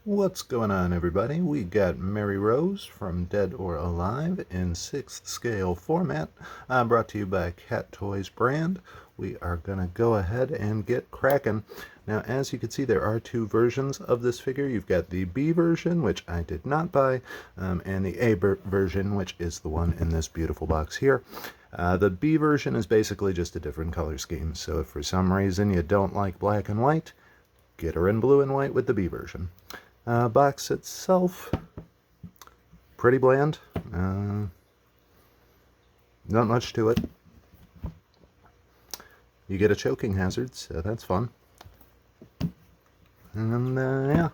What's going on, everybody? We got Mary Rose from Dead or Alive in 6th scale format, brought to you by Cat Toys brand. We are going to go ahead and get cracking. Now, as you can see, there are two versions of this figure. You've got the B version, which I did not buy, and the A version, which is the one in this beautiful box here. The B version is basically just a different color scheme, so if for some reason you don't like black and white, get her in blue and white with the B version. Box itself, pretty bland. Not much to it. You get a choking hazard, so that's fun. And yeah,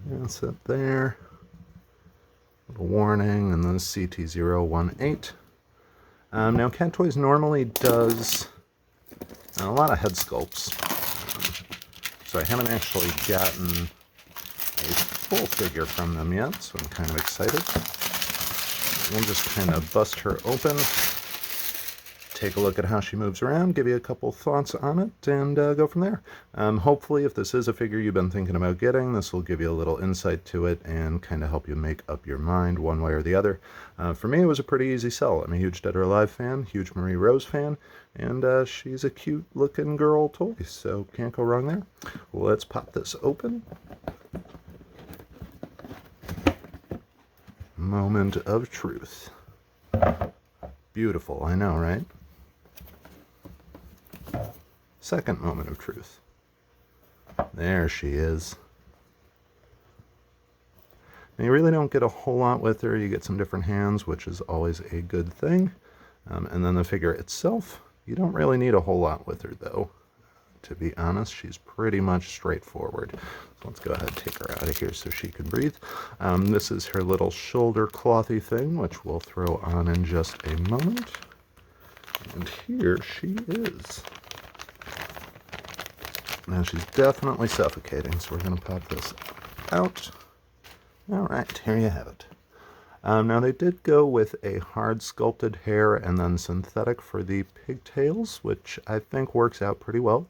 that's it there. Little warning, and then CT-018. Now, Cat Toys normally does a lot of head sculpts. So I haven't actually gotten a full figure from them yet, so I'm kind of excited. We'll just kind of bust her open, take a look at how she moves around, give you a couple thoughts on it, and go from there. Hopefully, if this is a figure you've been thinking about getting, this will give you a little insight to it and kind of help you make up your mind one way or the other. For me, it was a pretty easy sell. I'm a huge Dead or Alive fan, huge Marie Rose fan, and she's a cute-looking girl toy, so can't go wrong there. Let's pop this open. Moment of truth. Beautiful, I know, right? Second moment of truth. There she is. Now, you really don't get a whole lot with her. You get some different hands, which is always a good thing. And then the figure itself, you don't really need a whole lot with her, though. To be honest, she's pretty much straightforward. So let's go ahead and take her out of here so she can breathe. This is her little shoulder clothy thing, which we'll throw on in just a moment. And here she is. Now, she's definitely suffocating, so we're going to pop this out. All right, here you have it. Now, they did go with a hard sculpted hair and then synthetic for the pigtails, which I think works out pretty well.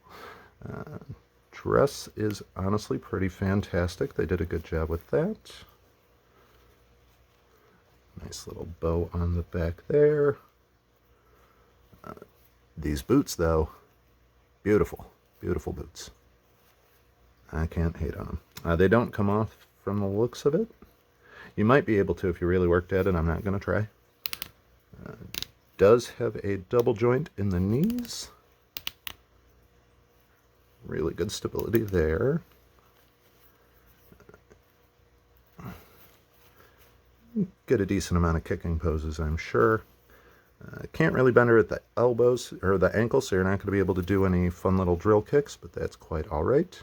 Dress is honestly pretty fantastic. They did a good job with that. Nice little bow on the back there. These boots, though, beautiful. Beautiful boots. I can't hate on them. They don't come off from the looks of it. You might be able to if you really worked at it. I'm not going to try. Does have a double joint in the knees. Really good stability there. Get a decent amount of kicking poses, I'm sure. Can't really bend her at the elbows or the ankles, so you're not going to be able to do any fun little drill kicks, but that's quite all right.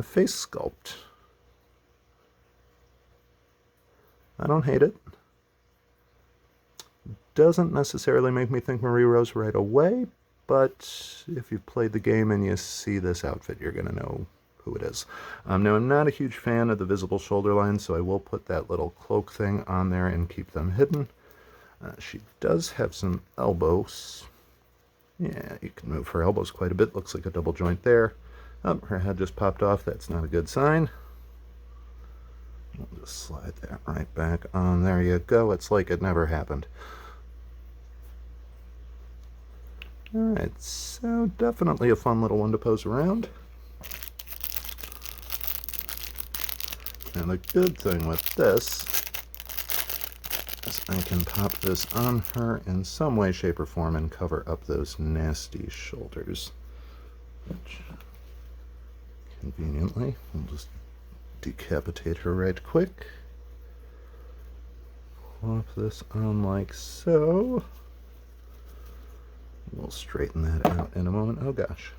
Face sculpt. I don't hate it. Doesn't necessarily make me think Marie Rose right away, but if you've played the game and you see this outfit, you're going to know who it is. Now, I'm not a huge fan of the visible shoulder lines, so I will put that little cloak thing on there and keep them hidden. She does have some elbows. Yeah, you can move her elbows quite a bit. Looks like a double joint there. Oh, her head just popped off. That's not a good sign. We'll just slide that right back on. There you go. It's like it never happened. Alright, so definitely a fun little one to pose around. And the good thing with this is I can pop this on her in some way, shape, or form and cover up those nasty shoulders. Which, conveniently, we'll just decapitate her right quick. Plop this on like so. We'll straighten that out in a moment. Oh gosh.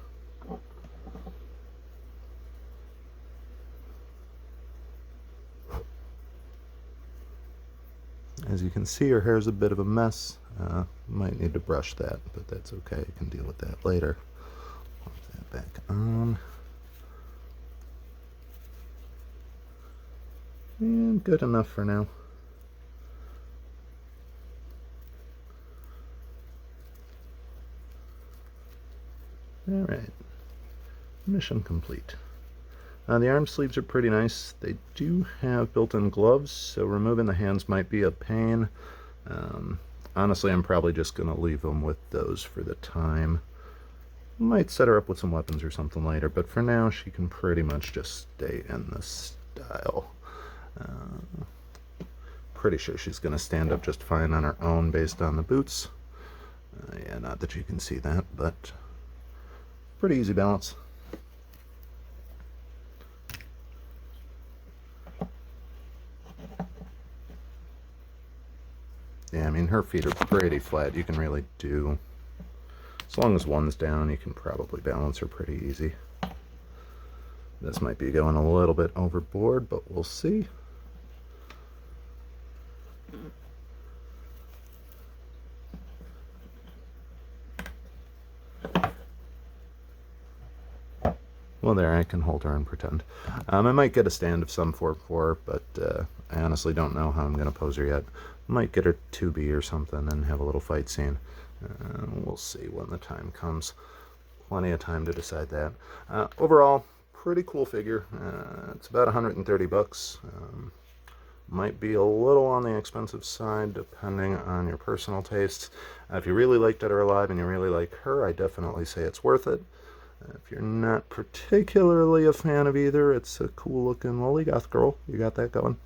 As you can see, her hair is a bit of a mess. Might need to brush that, but that's okay. I can deal with that later. Pop that back on. And good enough for now. Alright. Mission complete. The arm sleeves are pretty nice. They do have built-in gloves, so removing the hands might be a pain. Honestly, I'm probably just going to leave them with those for the time. Might set her up with some weapons or something later, but for now she can pretty much just stay in this style. Pretty sure she's going to stand up just fine on her own based on the boots. Yeah, not that you can see that, but pretty easy balance. Yeah, I mean, her feet are pretty flat. You can really do, as long as one's down, you can probably balance her pretty easy. This might be going a little bit overboard, but we'll see. Well, there, I can hold her and pretend. I might get a stand of some for her, but I honestly don't know how I'm going to pose her yet. Might get her 2B or something and have a little fight scene. We'll see when the time comes. Plenty of time to decide that. Overall, pretty cool figure. It's about 130 bucks. Might be a little on the expensive side depending on your personal tastes. If you really like Dead or Alive and you really like her, I definitely say it's worth it. If you're not particularly a fan of either, it's a cool looking lolly goth girl. You got that going.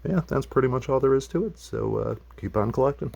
Yeah, that's pretty much all there is to it, so keep on collecting.